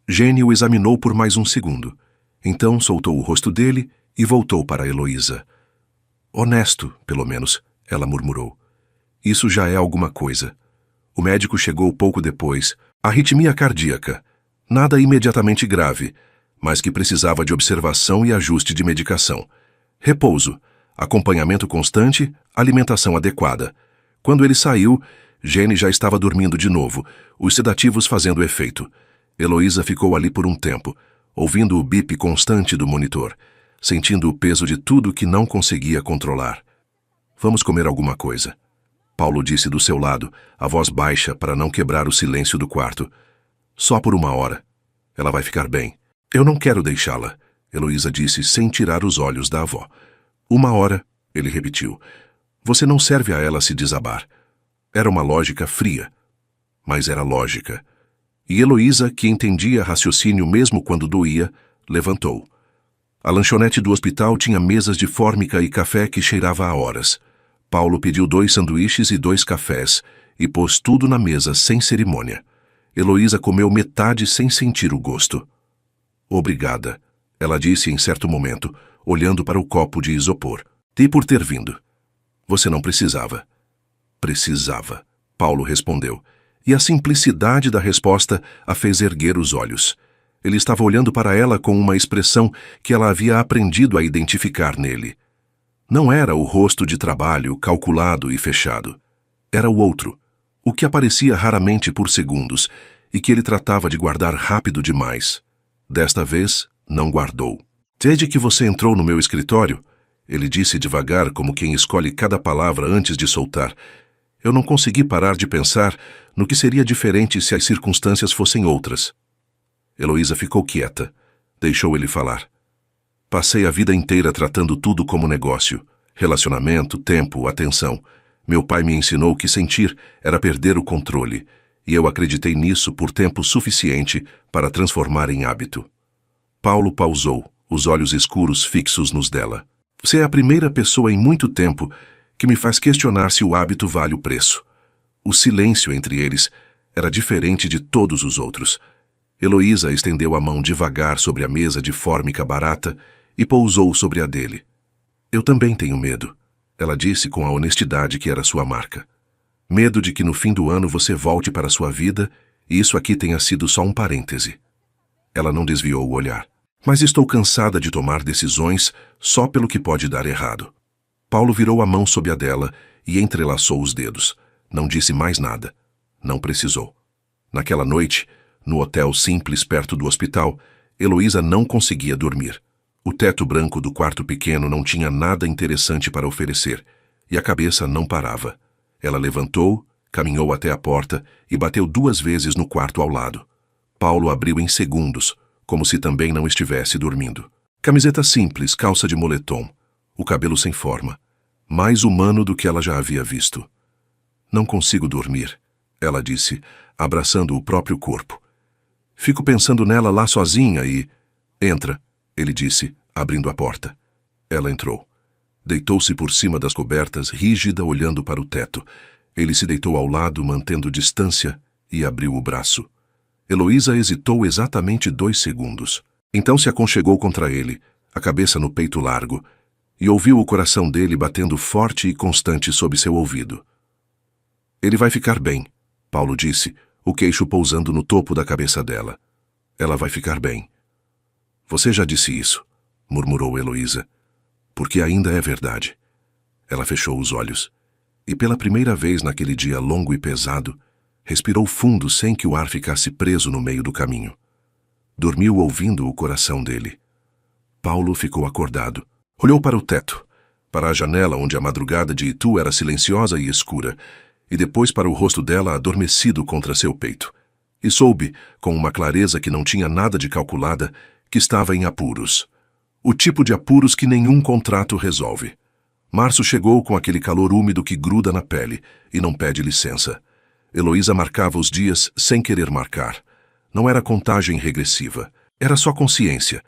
Jenny o examinou por mais um segundo. Então soltou o rosto dele e voltou para Heloísa. Honesto, pelo menos, ela murmurou. Isso já é alguma coisa. O médico chegou pouco depois. Arritmia cardíaca. Nada imediatamente grave, mas que precisava de observação e ajuste de medicação. Repouso, acompanhamento constante, alimentação adequada. Quando ele saiu, Jenny já estava dormindo de novo, os sedativos fazendo efeito. Heloísa ficou ali por um tempo, ouvindo o bip constante do monitor, sentindo o peso de tudo que não conseguia controlar. Vamos comer alguma coisa. Paulo disse do seu lado, a voz baixa para não quebrar o silêncio do quarto. Só por 1 hora. Ela vai ficar bem. Eu não quero deixá-la, Heloísa disse sem tirar os olhos da avó. 1 hora, ele repetiu. Você não serve a ela se desabar. Era uma lógica fria, mas era lógica. E Heloísa, que entendia raciocínio mesmo quando doía, levantou. A lanchonete do hospital tinha mesas de fórmica e café que cheirava a horas. Paulo pediu 2 sanduíches e 2 cafés e pôs tudo na mesa sem cerimônia. Heloísa comeu metade sem sentir o gosto. Obrigada, ela disse em certo momento, olhando para o copo de isopor. E por ter vindo. Você não precisava. Precisava, Paulo respondeu, e a simplicidade da resposta a fez erguer os olhos. Ele estava olhando para ela com uma expressão que ela havia aprendido a identificar nele. Não era o rosto de trabalho calculado e fechado. Era o outro, o que aparecia raramente por segundos e que ele tratava de guardar rápido demais. Desta vez, não guardou. Desde que você entrou no meu escritório, ele disse devagar como quem escolhe cada palavra antes de soltar, eu não consegui parar de pensar no que seria diferente se as circunstâncias fossem outras. Heloísa ficou quieta. Deixou ele falar. Passei a vida inteira tratando tudo como negócio. Relacionamento, tempo, atenção. Meu pai me ensinou que sentir era perder o controle, e eu acreditei nisso por tempo suficiente para transformar em hábito. Paulo pausou, os olhos escuros fixos nos dela. Você é a primeira pessoa em muito tempo que me faz questionar se o hábito vale o preço. O silêncio entre eles era diferente de todos os outros. Heloísa estendeu a mão devagar sobre a mesa de fórmica barata e pousou sobre a dele. Eu também tenho medo, ela disse com a honestidade que era sua marca. Medo de que no fim do ano você volte para sua vida e isso aqui tenha sido só um parêntese. Ela não desviou o olhar. Mas estou cansada de tomar decisões só pelo que pode dar errado. Paulo virou a mão sob a dela e entrelaçou os dedos. Não disse mais nada. Não precisou. Naquela noite, no hotel simples perto do hospital, Heloísa não conseguia dormir. O teto branco do quarto pequeno não tinha nada interessante para oferecer, e a cabeça não parava. Ela levantou, caminhou até a porta e bateu 2 vezes no quarto ao lado. Paulo abriu em segundos, como se também não estivesse dormindo. Camiseta simples, calça de moletom, o cabelo sem forma, mais humano do que ela já havia visto. Não consigo dormir, ela disse, abraçando o próprio corpo. Fico pensando nela lá sozinha e... Entra, ele disse, abrindo a porta. Ela entrou. Deitou-se por cima das cobertas, rígida, olhando para o teto. Ele se deitou ao lado, mantendo distância, e abriu o braço. Heloísa hesitou exatamente 2 segundos. Então se aconchegou contra ele, a cabeça no peito largo, e ouviu o coração dele batendo forte e constante sob seu ouvido. Ele vai ficar bem, Paulo disse, o queixo pousando no topo da cabeça dela. Ela vai ficar bem. Você já disse isso, murmurou Heloísa, porque ainda é verdade. Ela fechou os olhos, e pela primeira vez naquele dia longo e pesado, respirou fundo sem que o ar ficasse preso no meio do caminho. Dormiu ouvindo o coração dele. Paulo ficou acordado. Olhou para o teto, para a janela onde a madrugada de Itu era silenciosa e escura, e depois para o rosto dela adormecido contra seu peito. E soube, com uma clareza que não tinha nada de calculada, que estava em apuros. O tipo de apuros que nenhum contrato resolve. Março chegou com aquele calor úmido que gruda na pele e não pede licença. Heloísa marcava os dias sem querer marcar. Não era contagem regressiva, era só consciência.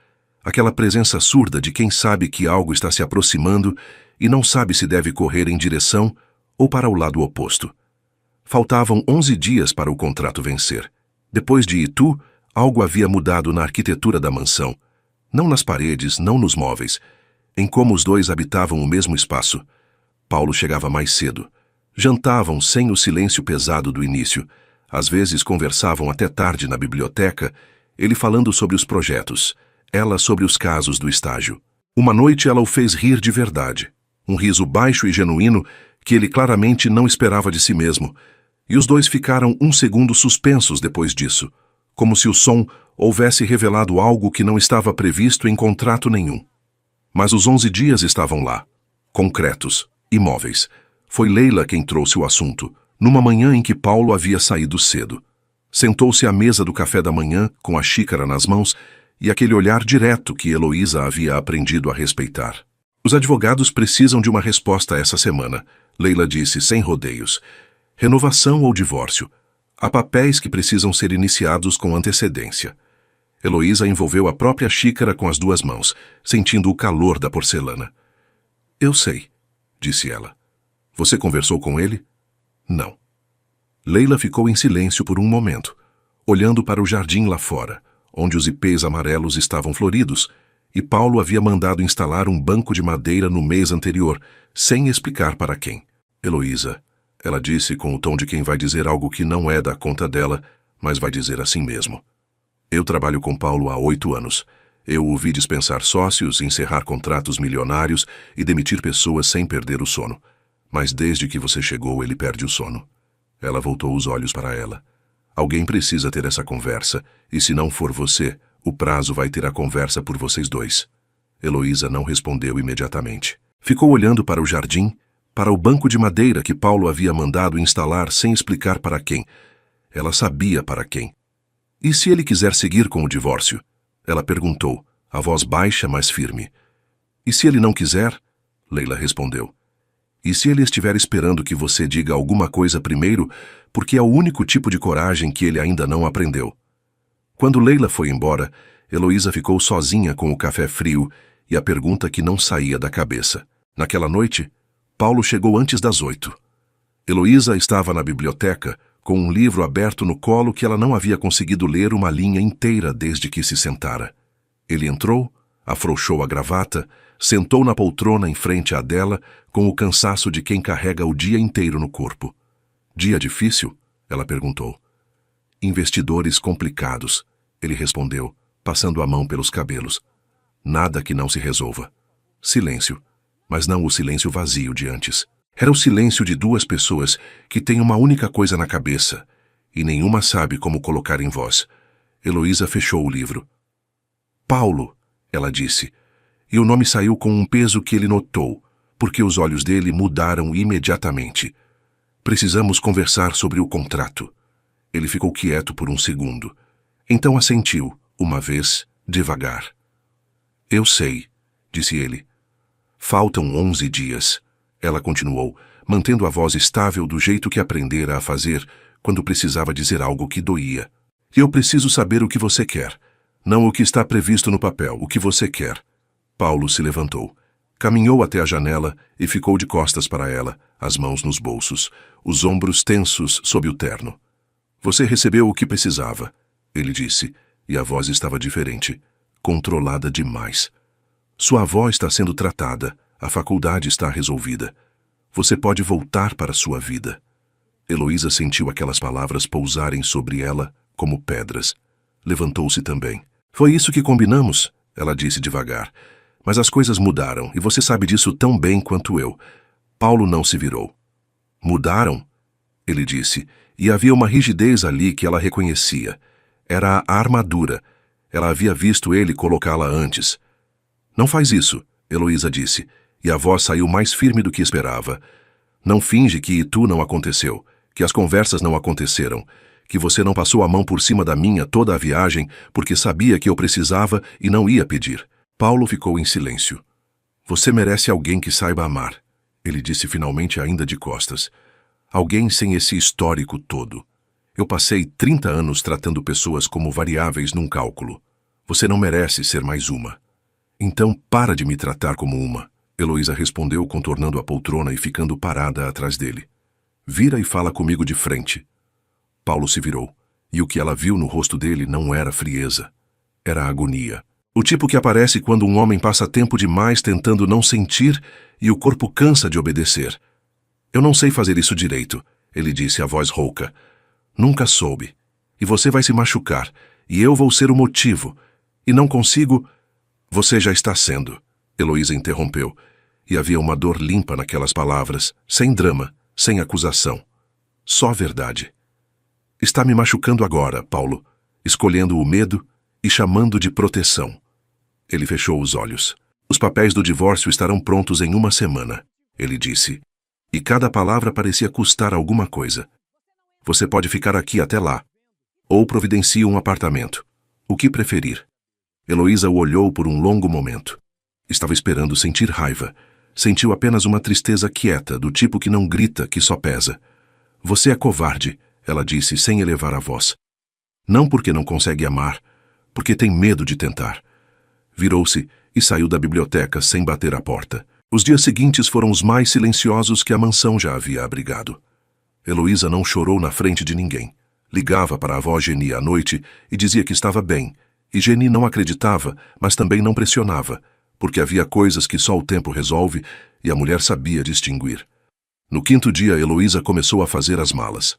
Aquela presença surda de quem sabe que algo está se aproximando e não sabe se deve correr em direção ou para o lado oposto. Faltavam 11 dias para o contrato vencer. Depois de Itu, algo havia mudado na arquitetura da mansão. Não nas paredes, não nos móveis. Em como os dois habitavam o mesmo espaço. Paulo chegava mais cedo. Jantavam sem o silêncio pesado do início. Às vezes conversavam até tarde na biblioteca, ele falando sobre os projetos, ela sobre os casos do estágio. Uma noite ela o fez rir de verdade. Um riso baixo e genuíno que ele claramente não esperava de si mesmo. E os dois ficaram um segundo suspensos depois disso, como se o som houvesse revelado algo que não estava previsto em contrato nenhum. Mas os 11 dias estavam lá, concretos, imóveis. Foi Leila quem trouxe o assunto, numa manhã em que Paulo havia saído cedo. Sentou-se à mesa do café da manhã, com a xícara nas mãos, e aquele olhar direto que Heloísa havia aprendido a respeitar. Os advogados precisam de uma resposta essa semana, Leila disse sem rodeios. Renovação ou divórcio. Há papéis que precisam ser iniciados com antecedência. Heloísa envolveu a própria xícara com as duas mãos, sentindo o calor da porcelana. Eu sei, disse ela. Você conversou com ele? Não. Leila ficou em silêncio por um momento, olhando para o jardim lá fora, onde os ipês amarelos estavam floridos, e Paulo havia mandado instalar um banco de madeira no mês anterior, sem explicar para quem. Heloísa, ela disse com o tom de quem vai dizer algo que não é da conta dela, mas vai dizer assim mesmo. Eu trabalho com Paulo há 8 anos. Eu o vi dispensar sócios, encerrar contratos milionários e demitir pessoas sem perder o sono. Mas desde que você chegou, ele perde o sono. Ela voltou os olhos para ela. Alguém precisa ter essa conversa, e se não for você, o prazo vai ter a conversa por vocês dois. Heloísa não respondeu imediatamente. Ficou olhando para o jardim, para o banco de madeira que Paulo havia mandado instalar sem explicar para quem. Ela sabia para quem. E se ele quiser seguir com o divórcio? Ela perguntou, a voz baixa, mas firme. E se ele não quiser? Leila respondeu. E se ele estiver esperando que você diga alguma coisa primeiro, porque é o único tipo de coragem que ele ainda não aprendeu? Quando Leila foi embora, Heloísa ficou sozinha com o café frio e a pergunta que não saía da cabeça. Naquela noite, Paulo chegou antes das 8. Heloísa estava na biblioteca, com um livro aberto no colo que ela não havia conseguido ler uma linha inteira desde que se sentara. Ele entrou, afrouxou a gravata, sentou na poltrona em frente à dela, com o cansaço de quem carrega o dia inteiro no corpo. Dia difícil? Ela perguntou. Investidores complicados, ele respondeu, passando a mão pelos cabelos. Nada que não se resolva. Silêncio, mas não o silêncio vazio de antes. Era o silêncio de duas pessoas que têm uma única coisa na cabeça, e nenhuma sabe como colocar em voz. Heloísa fechou o livro. Paulo, ela disse, e o nome saiu com um peso que ele notou, porque os olhos dele mudaram imediatamente. Precisamos conversar sobre o contrato. Ele ficou quieto por um segundo. Então assentiu, uma vez, devagar. Eu sei, disse ele. Faltam 11 dias. Ela continuou, mantendo a voz estável do jeito que aprendera a fazer quando precisava dizer algo que doía. Eu preciso saber o que você quer. Não o que está previsto no papel, o que você quer. Paulo se levantou. Caminhou até a janela e ficou de costas para ela, as mãos nos bolsos, os ombros tensos sob o terno. Você recebeu o que precisava, ele disse, e a voz estava diferente, controlada demais. Sua avó está sendo tratada, A faculdade está resolvida. Você pode voltar para sua vida. Heloísa sentiu aquelas palavras pousarem sobre ela como pedras. Levantou-se também. Foi isso que combinamos, ela disse devagar. Mas as coisas mudaram, e você sabe disso tão bem quanto eu. Paulo não se virou. Mudaram? Ele disse, e havia uma rigidez ali que ela reconhecia. Era a armadura. Ela havia visto ele colocá-la antes. Não faz isso, Heloísa disse, e a voz saiu mais firme do que esperava. Não finge que Itu não aconteceu, que as conversas não aconteceram, que você não passou a mão por cima da minha toda a viagem porque sabia que eu precisava e não ia pedir. Paulo ficou em silêncio. Você merece alguém que saiba amar, ele disse finalmente ainda de costas. Alguém sem esse histórico todo. Eu passei 30 anos tratando pessoas como variáveis num cálculo. Você não merece ser mais uma. Então para de me tratar como uma. Heloísa respondeu contornando a poltrona e ficando parada atrás dele. Vira e fala comigo de frente. Paulo se virou, e o que ela viu no rosto dele não era frieza. Era agonia. O tipo que aparece quando um homem passa tempo demais tentando não sentir e o corpo cansa de obedecer. Eu não sei fazer isso direito, ele disse a voz rouca. Nunca soube. E você vai se machucar, e eu vou ser o motivo. E não consigo... Você já está sendo, Heloísa interrompeu, e havia uma dor limpa naquelas palavras, sem drama, sem acusação. Só verdade. Está me machucando agora, Paulo, escolhendo o medo e chamando de proteção. Ele fechou os olhos. Os papéis do divórcio estarão prontos em 1 semana, ele disse. E cada palavra parecia custar alguma coisa. Você pode ficar aqui até lá. Ou providencie um apartamento. O que preferir? Heloísa o olhou por um longo momento. Estava esperando sentir raiva. Sentiu apenas uma tristeza quieta, do tipo que não grita, que só pesa. Você é covarde, ela disse sem elevar a voz. Não porque não consegue amar, porque tem medo de tentar. Virou-se e saiu da biblioteca sem bater a porta. Os dias seguintes foram os mais silenciosos que a mansão já havia abrigado. Heloísa não chorou na frente de ninguém. Ligava para a avó Geni à noite e dizia que estava bem. E Geni não acreditava, mas também não pressionava, porque havia coisas que só o tempo resolve e a mulher sabia distinguir. No 5º dia, Heloísa começou a fazer as malas.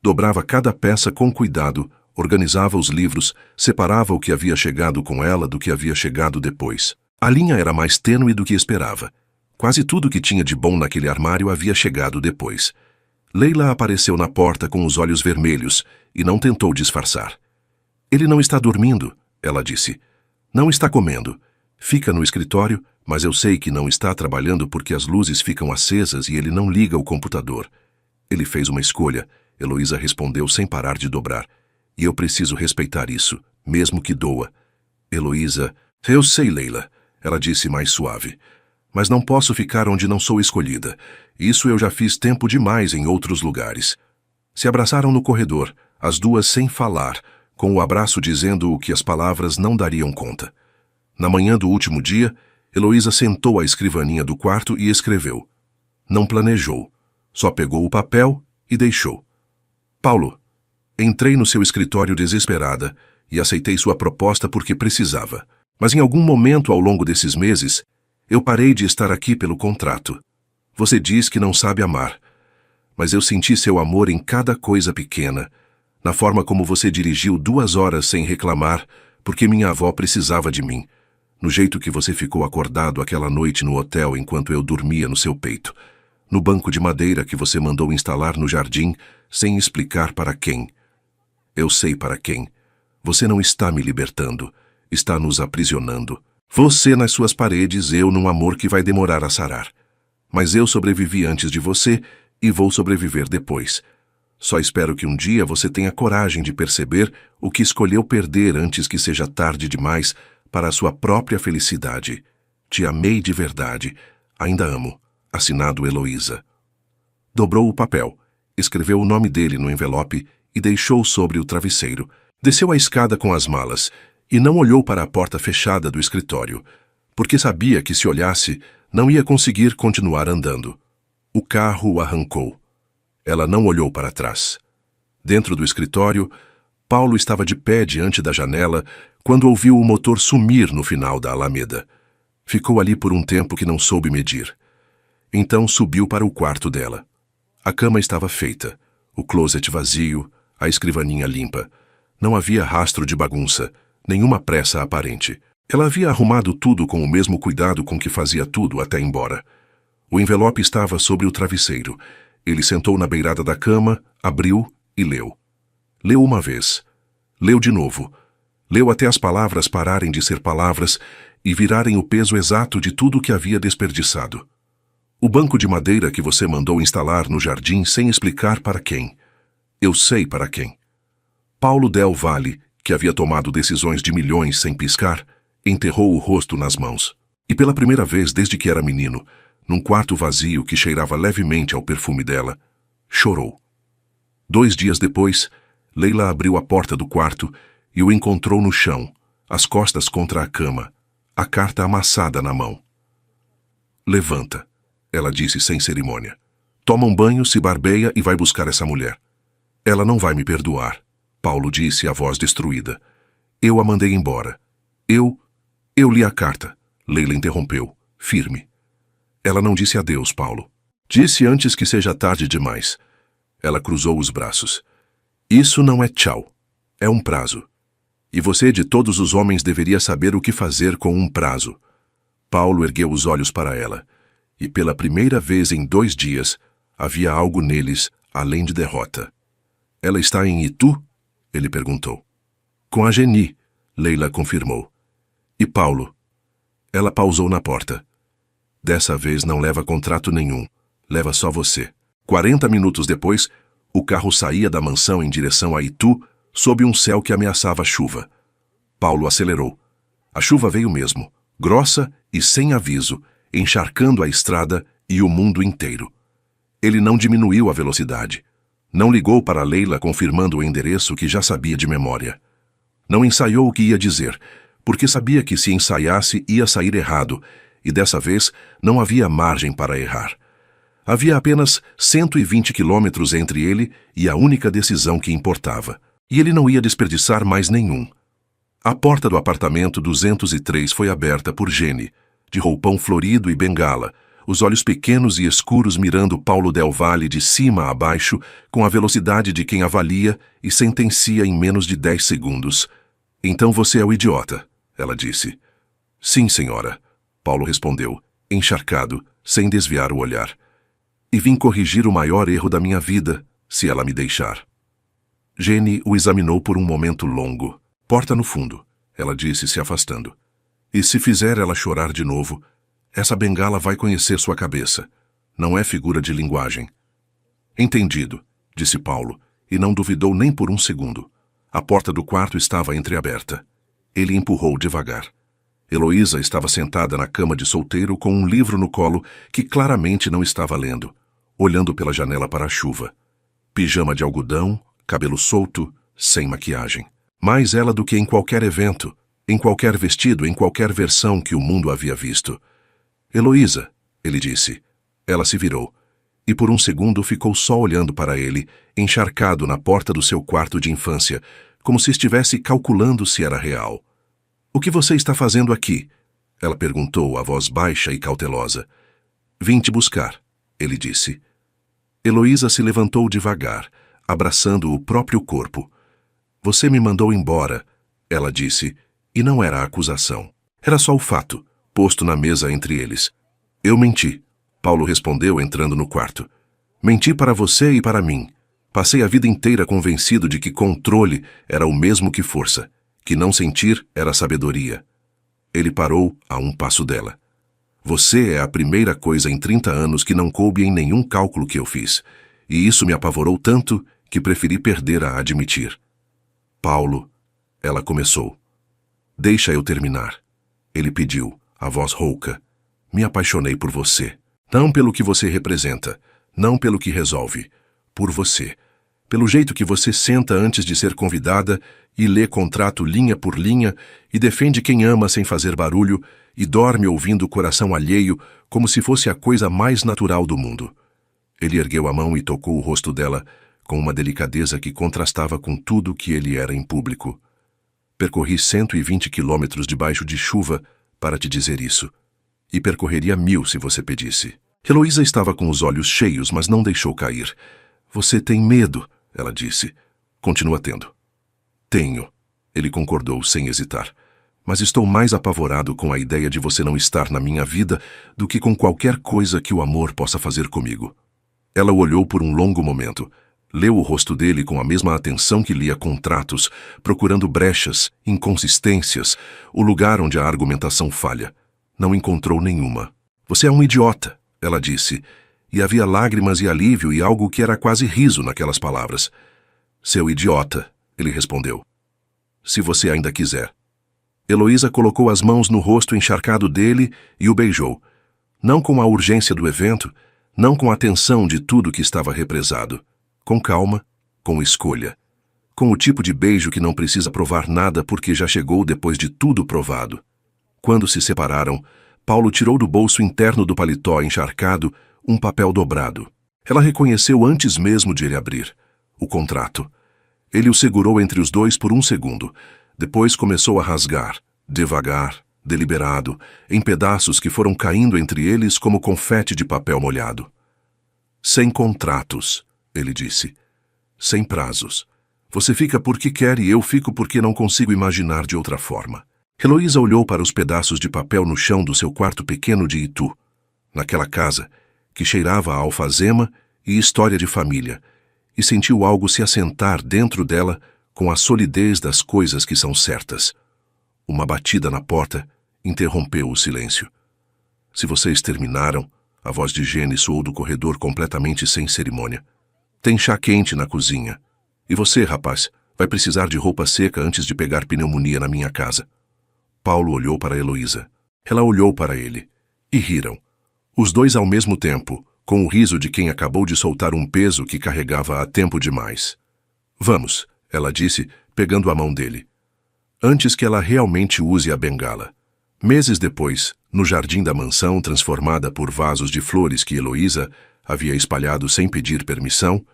Dobrava cada peça com cuidado, organizava os livros, separava o que havia chegado com ela do que havia chegado depois. A linha era mais tênue do que esperava. Quase tudo que tinha de bom naquele armário havia chegado depois. Leila apareceu na porta com os olhos vermelhos e não tentou disfarçar. Ele não está dormindo, ela disse. Não está comendo. Fica no escritório, mas eu sei que não está trabalhando porque as luzes ficam acesas e ele não liga o computador. Ele fez uma escolha, Heloísa respondeu sem parar de dobrar. E eu preciso respeitar isso, mesmo que doa. Heloísa... Eu sei, Leila, ela disse mais suave. Mas não posso ficar onde não sou escolhida. Isso eu já fiz tempo demais em outros lugares. Se abraçaram no corredor, as duas sem falar, com o abraço dizendo o que as palavras não dariam conta. Na manhã do último dia, Heloísa sentou à escrivaninha do quarto e escreveu. Não planejou, só pegou o papel e deixou. Paulo, entrei no seu escritório desesperada e aceitei sua proposta porque precisava. Mas em algum momento ao longo desses meses, eu parei de estar aqui pelo contrato. Você diz que não sabe amar, mas eu senti seu amor em cada coisa pequena, na forma como você dirigiu 2 horas sem reclamar, porque minha avó precisava de mim, no jeito que você ficou acordado aquela noite no hotel enquanto eu dormia no seu peito, no banco de madeira que você mandou instalar no jardim, sem explicar para quem. Eu sei para quem. Você não está me libertando, está nos aprisionando. Você nas suas paredes, eu num amor que vai demorar a sarar. Mas eu sobrevivi antes de você e vou sobreviver depois. Só espero que um dia você tenha coragem de perceber o que escolheu perder antes que seja tarde demais para a sua própria felicidade. Te amei de verdade. Ainda amo. Assinado Heloísa. Dobrou o papel, escreveu o nome dele no envelope e deixou sobre o travesseiro. Desceu a escada com as malas e não olhou para a porta fechada do escritório, porque sabia que se olhasse, não ia conseguir continuar andando. O carro o arrancou. Ela não olhou para trás. Dentro do escritório, Paulo estava de pé diante da janela quando ouviu o motor sumir no final da alameda. Ficou ali por um tempo que não soube medir. Então subiu para o quarto dela. A cama estava feita, o closet vazio, a escrivaninha limpa. Não havia rastro de bagunça, nenhuma pressa aparente. Ela havia arrumado tudo com o mesmo cuidado com que fazia tudo até ir embora. O envelope estava sobre o travesseiro. Ele sentou na beirada da cama, abriu e leu. Leu uma vez. Leu de novo. Leu até as palavras pararem de ser palavras e virarem o peso exato de tudo que havia desperdiçado. O banco de madeira que você mandou instalar no jardim sem explicar para quem. Eu sei para quem. Paulo Del Valle, que havia tomado decisões de milhões sem piscar, enterrou o rosto nas mãos. E pela primeira vez desde que era menino, num quarto vazio que cheirava levemente ao perfume dela, chorou. 2 dias depois, Leila abriu a porta do quarto e o encontrou no chão, as costas contra a cama, a carta amassada na mão. Levanta, ela disse sem cerimônia. Toma um banho, se barbeia e vai buscar essa mulher. Ela não vai me perdoar, Paulo disse, a voz destruída. Eu a mandei embora. Eu li a carta, Leila interrompeu, firme. Ela não disse adeus, Paulo. Disse antes que seja tarde demais. Ela cruzou os braços. Isso não é tchau. É um prazo. E você de todos os homens deveria saber o que fazer com um prazo. Paulo ergueu os olhos para ela. E pela primeira vez em 2 dias, havia algo neles além de derrota. Ela está em Itu? Ele perguntou. Com a Geni, Leila confirmou. E Paulo? Ela pausou na porta. Dessa vez não leva contrato nenhum. Leva só você. 40 minutos depois, o carro saía da mansão em direção a Itu, sob um céu que ameaçava chuva. Paulo acelerou. A chuva veio mesmo, grossa e sem aviso, encharcando a estrada e o mundo inteiro. Ele não diminuiu a velocidade. Não ligou para Leila confirmando o endereço que já sabia de memória. Não ensaiou o que ia dizer, porque sabia que se ensaiasse ia sair errado, e dessa vez não havia margem para errar. Havia apenas 120 quilômetros entre ele e a única decisão que importava. E ele não ia desperdiçar mais nenhum. A porta do apartamento 203 foi aberta por Geni, de roupão florido e bengala, os olhos pequenos e escuros mirando Paulo Del Valle de cima a baixo com a velocidade de quem avalia e sentencia em menos de 10 segundos. Então você é o idiota, ela disse. Sim, senhora, Paulo respondeu, encharcado, sem desviar o olhar. E vim corrigir o maior erro da minha vida, se ela me deixar. Geni o examinou por um momento longo. Porta no fundo, ela disse, se afastando. E se fizer ela chorar de novo, essa bengala vai conhecer sua cabeça. Não é figura de linguagem. Entendido, disse Paulo, e não duvidou nem por um segundo. A porta do quarto estava entreaberta. Ele empurrou devagar. Heloísa estava sentada na cama de solteiro com um livro no colo que claramente não estava lendo, olhando pela janela para a chuva. Pijama de algodão, cabelo solto, sem maquiagem. Mais ela do que em qualquer evento, em qualquer vestido, em qualquer versão que o mundo havia visto. Heloísa, ele disse. Ela se virou, e por um segundo ficou só olhando para ele, encharcado na porta do seu quarto de infância, como se estivesse calculando se era real. O que você está fazendo aqui? Ela perguntou, a voz baixa e cautelosa. Vim te buscar, ele disse. Heloísa se levantou devagar, abraçando o próprio corpo. Você me mandou embora, ela disse, e não era acusação. Era só o fato, posto na mesa entre eles. Eu menti, Paulo respondeu entrando no quarto. Menti para você e para mim. Passei a vida inteira convencido de que controle era o mesmo que força, que não sentir era sabedoria. Ele parou a um passo dela. Você é a primeira coisa em 30 anos que não coube em nenhum cálculo que eu fiz, e isso me apavorou tanto que preferi perder a admitir. Paulo, ela começou. Deixa eu terminar. Ele pediu, a voz rouca. Me apaixonei por você. Não pelo que você representa, não pelo que resolve. Por você. Pelo jeito que você senta antes de ser convidada e lê contrato linha por linha e defende quem ama sem fazer barulho e dorme ouvindo o coração alheio como se fosse a coisa mais natural do mundo. Ele ergueu a mão e tocou o rosto dela com uma delicadeza que contrastava com tudo que ele era em público. Percorri 120 quilômetros debaixo de chuva para te dizer isso. E percorreria 1000 se você pedisse. Heloísa estava com os olhos cheios, mas não deixou cair. Você tem medo, ela disse. Continua tendo. Tenho, ele concordou sem hesitar. Mas estou mais apavorado com a ideia de você não estar na minha vida do que com qualquer coisa que o amor possa fazer comigo. Ela o olhou por um longo momento. Leu o rosto dele com a mesma atenção que lia contratos, procurando brechas, inconsistências, o lugar onde a argumentação falha. Não encontrou nenhuma. Você é um idiota, ela disse, e havia lágrimas e alívio e algo que era quase riso naquelas palavras. Seu idiota, ele respondeu. Se você ainda quiser. Heloísa colocou as mãos no rosto encharcado dele e o beijou. Não com a urgência do evento, não com a tensão de tudo que estava represado. Com calma, com escolha. Com o tipo de beijo que não precisa provar nada porque já chegou depois de tudo provado. Quando se separaram, Paulo tirou do bolso interno do paletó encharcado um papel dobrado. Ela reconheceu antes mesmo de ele abrir. O contrato. Ele o segurou entre os dois por um segundo. Depois começou a rasgar, devagar, deliberado, em pedaços que foram caindo entre eles como confete de papel molhado. Sem contratos, ele disse. Sem prazos. Você fica porque quer e eu fico porque não consigo imaginar de outra forma. Heloísa olhou para os pedaços de papel no chão do seu quarto pequeno de Itu, naquela casa, que cheirava a alfazema e história de família, e sentiu algo se assentar dentro dela com a solidez das coisas que são certas. Uma batida na porta interrompeu o silêncio. Se vocês terminaram, a voz de Jenny soou do corredor completamente sem cerimônia. Tem chá quente na cozinha. E você, rapaz, vai precisar de roupa seca antes de pegar pneumonia na minha casa. Paulo olhou para Heloísa. Ela olhou para ele. E riram. Os dois ao mesmo tempo, com o riso de quem acabou de soltar um peso que carregava há tempo demais. Vamos, ela disse, pegando a mão dele. Antes que ela realmente use a bengala. Meses depois, no jardim da mansão transformada por vasos de flores que Heloísa havia espalhado sem pedir permissão,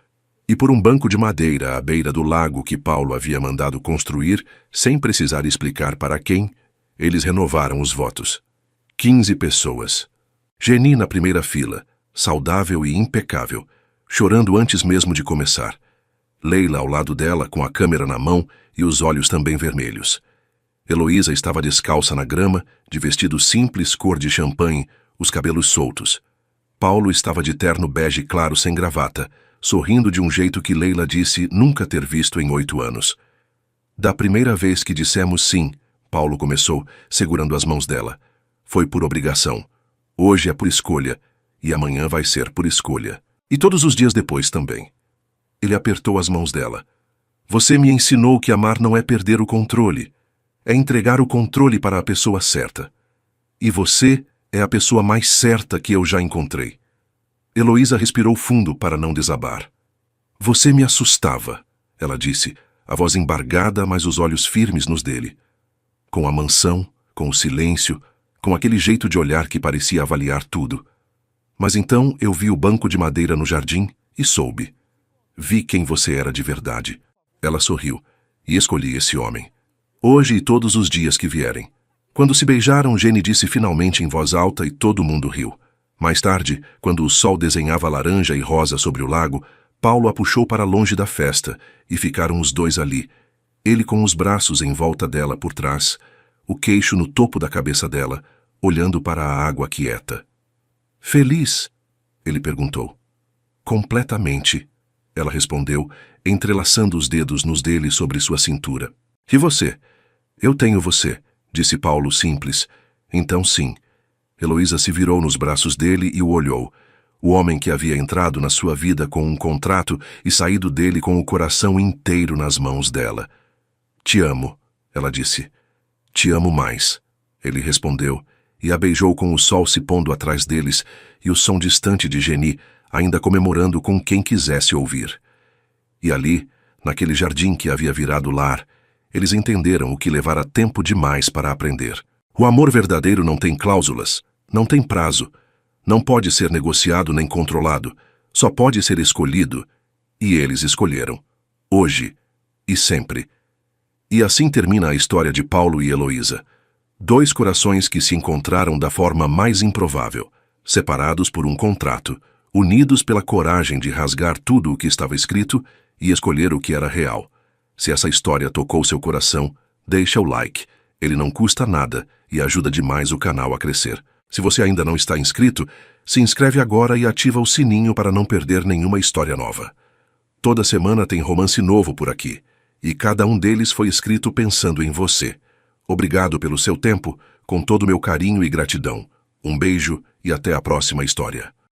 e por um banco de madeira à beira do lago que Paulo havia mandado construir, sem precisar explicar para quem, eles renovaram os votos. 15 pessoas. Jenny na primeira fila, saudável e impecável, chorando antes mesmo de começar. Leila ao lado dela, com a câmera na mão e os olhos também vermelhos. Heloísa estava descalça na grama, de vestido simples cor de champanhe, os cabelos soltos. Paulo estava de terno bege claro sem gravata, sorrindo de um jeito que Leila disse nunca ter visto em 8 anos. Da primeira vez que dissemos sim, Paulo começou, segurando as mãos dela. Foi por obrigação. Hoje é por escolha, e amanhã vai ser por escolha. E todos os dias depois também. Ele apertou as mãos dela. Você me ensinou que amar não é perder o controle. É entregar o controle para a pessoa certa. E você é a pessoa mais certa que eu já encontrei. Heloísa respirou fundo para não desabar. Você me assustava, ela disse, a voz embargada, mas os olhos firmes nos dele. Com a mansão, com o silêncio, com aquele jeito de olhar que parecia avaliar tudo. Mas então eu vi o banco de madeira no jardim e soube. Vi quem você era de verdade. Ela sorriu, e escolhi esse homem. Hoje e todos os dias que vierem. Quando se beijaram, Jenny disse finalmente em voz alta e todo mundo riu. Mais tarde, quando o sol desenhava laranja e rosa sobre o lago, Paulo a puxou para longe da festa, e ficaram os dois ali, ele com os braços em volta dela por trás, o queixo no topo da cabeça dela, olhando para a água quieta. Feliz? Ele perguntou. Completamente, ela respondeu, entrelaçando os dedos nos dele sobre sua cintura. E você? Eu tenho você, disse Paulo simples. Então sim. Heloísa se virou nos braços dele e o olhou. O homem que havia entrado na sua vida com um contrato e saído dele com o coração inteiro nas mãos dela. Te amo, ela disse. Te amo mais, ele respondeu, e a beijou com o sol se pondo atrás deles e o som distante de Jenny, ainda comemorando com quem quisesse ouvir. E ali, naquele jardim que havia virado lar, eles entenderam o que levara tempo demais para aprender. O amor verdadeiro não tem cláusulas, não tem prazo, não pode ser negociado nem controlado, só pode ser escolhido, e eles escolheram, hoje e sempre. E assim termina a história de Paulo e Heloísa. Dois corações que se encontraram da forma mais improvável, separados por um contrato, unidos pela coragem de rasgar tudo o que estava escrito e escolher o que era real. Se essa história tocou seu coração, deixa o like. Ele não custa nada e ajuda demais o canal a crescer. Se você ainda não está inscrito, se inscreve agora e ativa o sininho para não perder nenhuma história nova. Toda semana tem romance novo por aqui, e cada um deles foi escrito pensando em você. Obrigado pelo seu tempo, com todo o meu carinho e gratidão. Um beijo e até a próxima história.